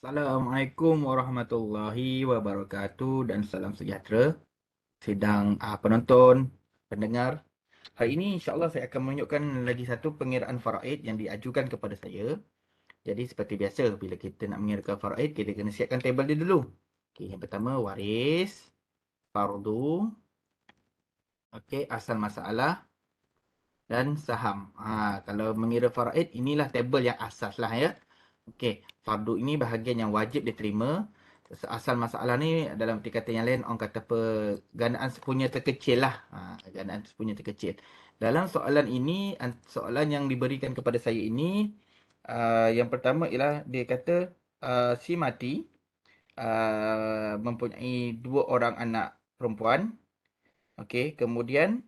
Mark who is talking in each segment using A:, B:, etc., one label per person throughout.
A: Assalamualaikum warahmatullahi wabarakatuh dan salam sejahtera sidang penonton, pendengar. Hari ini insya-Allah saya akan menunjukkan lagi satu pengiraan faraid yang diajukan kepada saya. Jadi seperti biasa bila kita nak mengirakan faraid, kita kena siapkan tabel dia dulu. Okey, yang pertama waris, fardu, okey, asal masalah dan saham. Kalau mengira faraid inilah tabel yang asas lah ya. Okey, fardu ini bahagian yang wajib diterima. Asal masalah ni dalam erti kata yang lain orang kata apa, gandaan sepunya terkecil lah. Gandaan sepunya terkecil. Dalam soalan ini, soalan yang diberikan kepada saya ini, yang pertama ialah dia kata si mati mempunyai dua orang anak perempuan. Okey, kemudian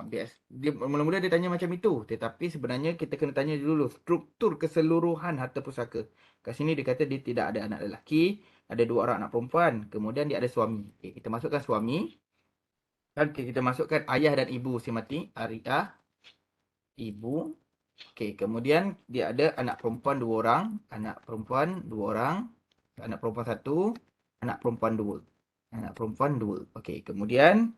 A: dia mula-mula dia tanya macam itu, tetapi sebenarnya kita kena tanya dulu struktur keseluruhan harta pusaka. Kat sini dia kata dia tidak ada anak lelaki, ada dua orang anak perempuan, kemudian dia ada suami. Okey, kita masukkan suami dan kita masukkan ayah dan ibu si mati, ayah, ibu. Okey, kemudian dia ada anak perempuan dua orang, anak perempuan dua orang, anak perempuan satu, anak perempuan dua. Anak perempuan dua. Okey, kemudian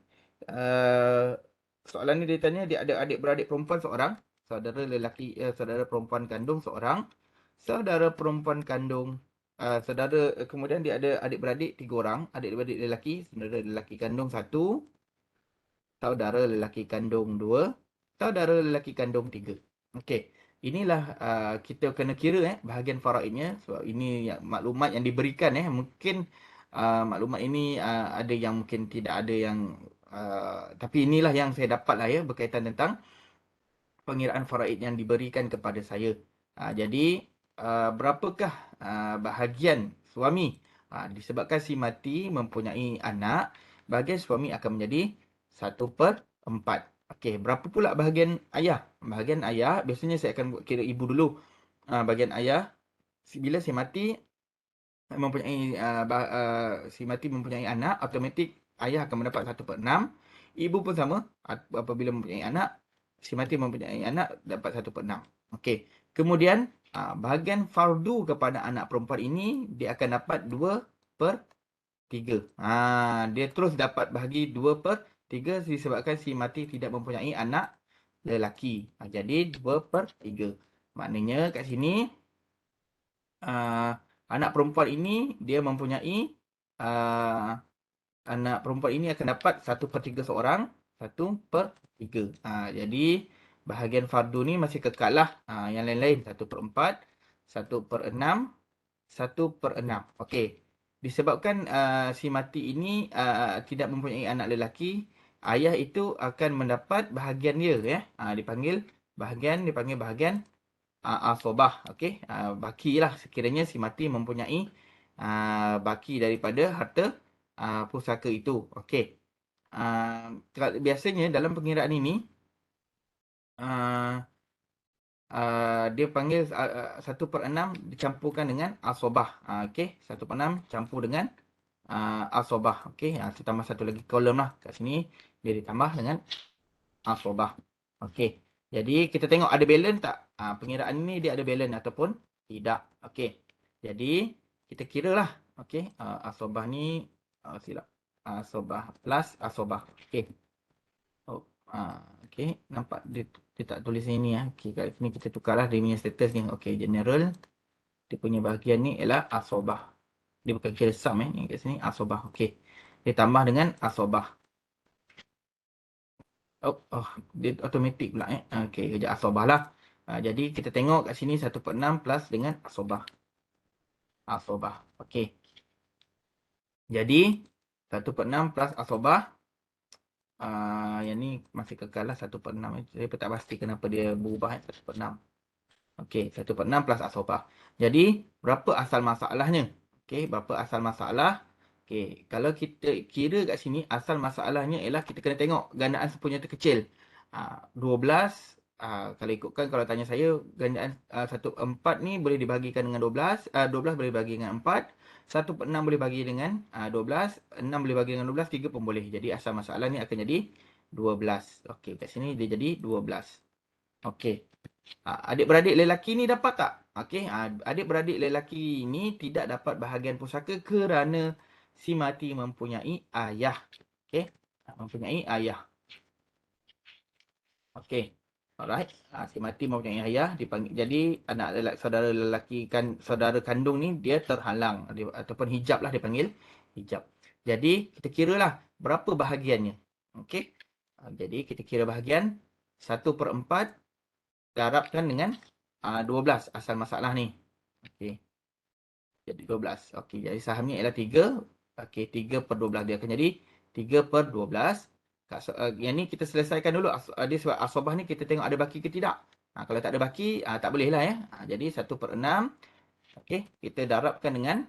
A: uh, soalan ni dia tanya dia ada adik-beradik perempuan seorang, saudara lelaki, saudara perempuan kandung seorang, saudara perempuan kandung, kemudian dia ada adik-beradik tiga orang, adik-beradik lelaki, saudara lelaki kandung satu, saudara lelaki kandung dua, saudara lelaki kandung tiga. Okey, inilah kita kena kira bahagian faraidnya. Sebab ini maklumat yang diberikan mungkin maklumat ini ada yang mungkin tidak ada yang tapi inilah yang saya dapat lah berkaitan tentang pengiraan faraid yang diberikan kepada saya. Jadi berapakah bahagian suami? Disebabkan si mati mempunyai anak, bahagian suami akan menjadi 1/4. Okey, berapa pula bahagian ayah? Bahagian ayah biasanya saya akan buat kira ibu dulu. Bahagian ayah bila si mati mempunyai si mati mempunyai anak, automatik ayah akan mendapat 1/6. Ibu pun sama, apabila mempunyai anak, si mati mempunyai anak dapat 1/6. Okey. Kemudian bahagian fardu kepada anak perempuan ini dia akan dapat 2/3. Dia terus dapat bahagi 2/3 disebabkan si mati tidak mempunyai anak lelaki. Jadi 2/3. Maknanya kat sini anak perempuan ini dia mempunyai anak perempuan ini akan dapat 1/3 seorang, 1/3. Jadi bahagian fardu ni masih kekal lah. Yang lain-lain 1/4, 1/6, 1/6. Okey. Disebabkan si mati ini tidak mempunyai anak lelaki, ayah itu akan mendapat bahagian dia dipanggil bahagian asobah. Okey, baki lah sekiranya si mati mempunyai baki daripada harta pusaka itu. Okey. Biasanya dalam pengiraan ini dia panggil 1/6 dicampurkan dengan asobah. Okey, 1/6 campur dengan asobah. Okey, kita tambah satu lagi kolom lah kat sini, dia ditambah dengan asobah. Okey, jadi kita tengok ada balance tak pengiraan ini, dia ada balance ataupun tidak. Okey, jadi kita kira lah. Okey, asobah ni silap, asobah plus asobah. Okey. Okey, nampak dia tak tulis sini Okey, kat sini kita tukarlah dia punya status ni. Okey, general. Dia punya bahagian ni ialah asobah. Dia bukan kira sum ni kat sini asobah. Okey. Dia tambah dengan asobah. Dia automatik pula Okey, kejap asobah lah. Jadi kita tengok kat sini 1/6 plus dengan asobah. Asobah. Okey. Jadi 1/6 plus asobah. Yang ni masih kekal lah 1/6. Saya pun tak pasti kenapa dia berubah 1/6. Okey, 1/6 plus asobah. Jadi, berapa asal masalahnya? Okey, berapa asal masalah? Okey, kalau kita kira kat sini, asal masalahnya ialah kita kena tengok gandaan sepunya terkecil. 12, kalau ikutkan, kalau tanya saya, gandaan 1/4 ni boleh dibahagikan dengan 12. 12 boleh dibagi dengan 4. 1/6 boleh bagi dengan 12. 6 boleh bagi dengan 12. 3 pun boleh. Jadi, asal masalah ni akan jadi 12. Okey, kat sini dia jadi 12. Okey. Adik-beradik lelaki ni dapat tak? Okey, adik-beradik lelaki ini tidak dapat bahagian pusaka kerana si mati mempunyai ayah. Okey, mempunyai ayah. Okey. Alright. Si mati mempunyai ayah dipanggil. Jadi anak lelaki, saudara lelaki kan, saudara kandung ni dia terhalang ataupun hijab lah dipanggil. Hijab. Jadi kita kiralah berapa bahagiannya. Okey. Jadi kita kira bahagian 1/4 darabkan dengan 12 asal masalah ni. Okey. Jadi 12. Okey, jadi sahamnya ialah 3. Okey, 3/12 dia akan jadi 3/12. Yang ni kita selesaikan dulu. Dia sebab asobah ni kita tengok ada baki ke tidak. Kalau tak ada baki, tak boleh lah ya. Jadi 1/6. Okey, kita darabkan dengan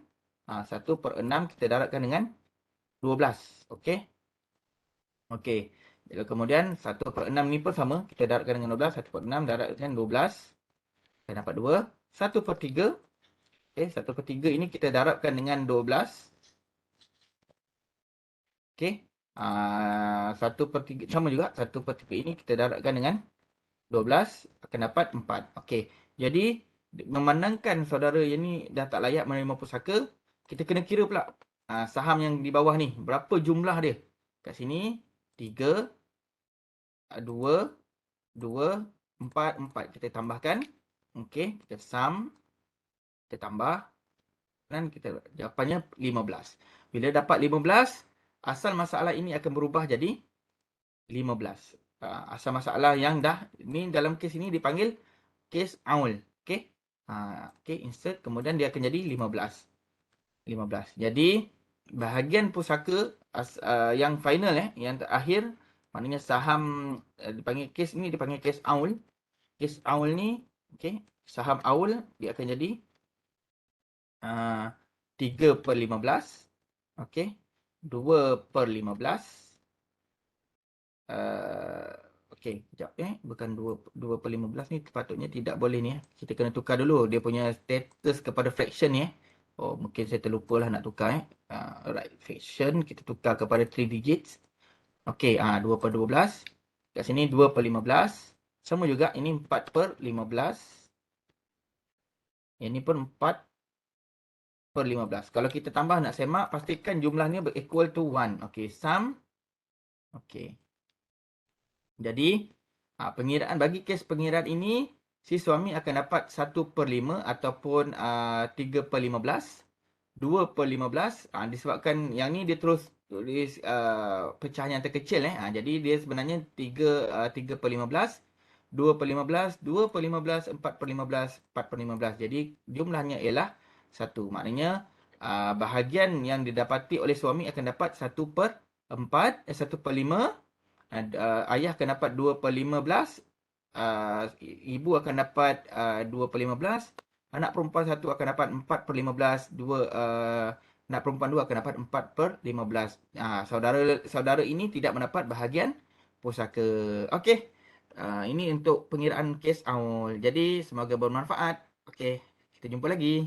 A: 1/6 kita darabkan dengan 12. Okey. Okey. Kemudian 1/6 ni pun sama. Kita darabkan dengan 12. 1/6 darabkan 12. Kita dapat 2. 1/3. Okey, 1/3 ini kita darabkan dengan 12. Okey. 1/3 sama juga. 1/3 ini kita darabkan dengan 12 akan dapat 4. Okey. Jadi memandangkan saudara yang ni dah tak layak menerima pusaka, kita kena kira pula saham yang di bawah ni. Berapa jumlah dia? Kat sini 3, 2, 2, 4, 4. Kita tambahkan. Okey. Kita sum. Kita tambah. Dan kita jawapannya 15. Bila dapat 15, asal masalah ini akan berubah jadi 15. Asal masalah yang dah, ni dalam kes ini dipanggil kes aul. Okey. Okey, insert. Kemudian dia akan jadi 15. 15. Jadi, bahagian pusaka yang final, yang terakhir, maknanya saham, dipanggil kes ni, dipanggil kes aul. Kes aul ni, okey, saham aul, dia akan jadi 3/15. Okey. 2/15. Okey, sekejap bukan 2/15 ni sepatutnya tidak boleh ni. Kita kena tukar dulu dia punya status kepada fraction ni. Oh, mungkin saya terlupa lah nak tukar Alright, fraction kita tukar kepada 3 digits. Okey, 2/12. Kat sini 2/15. Sama juga ini 4/15. Yang ni pun 4/15. Kalau kita tambah nak semak, pastikan jumlahnya berequal to 1. Okey, sum. Okey. Jadi, pengiraan bagi kes pengiraan ini, si suami akan dapat 1/5 ataupun 3/15. 2/15. Disebabkan yang ni dia terus tulis pecahan yang terkecil. Jadi, dia sebenarnya 3/15. 2/15, 2/15, 4/15, 4/15. Jadi, jumlahnya ialah 1. Maknanya, bahagian yang didapati oleh suami akan dapat 1/4, 1/5. Ayah akan dapat 2/15. Ibu akan dapat 2/15. Anak perempuan 1 akan dapat 4/15. Anak perempuan 2 akan dapat 4/15. Saudara ini tidak mendapat bahagian pusaka. Okey. Ini untuk pengiraan kes aul. Jadi semoga bermanfaat. Okey, kita jumpa lagi.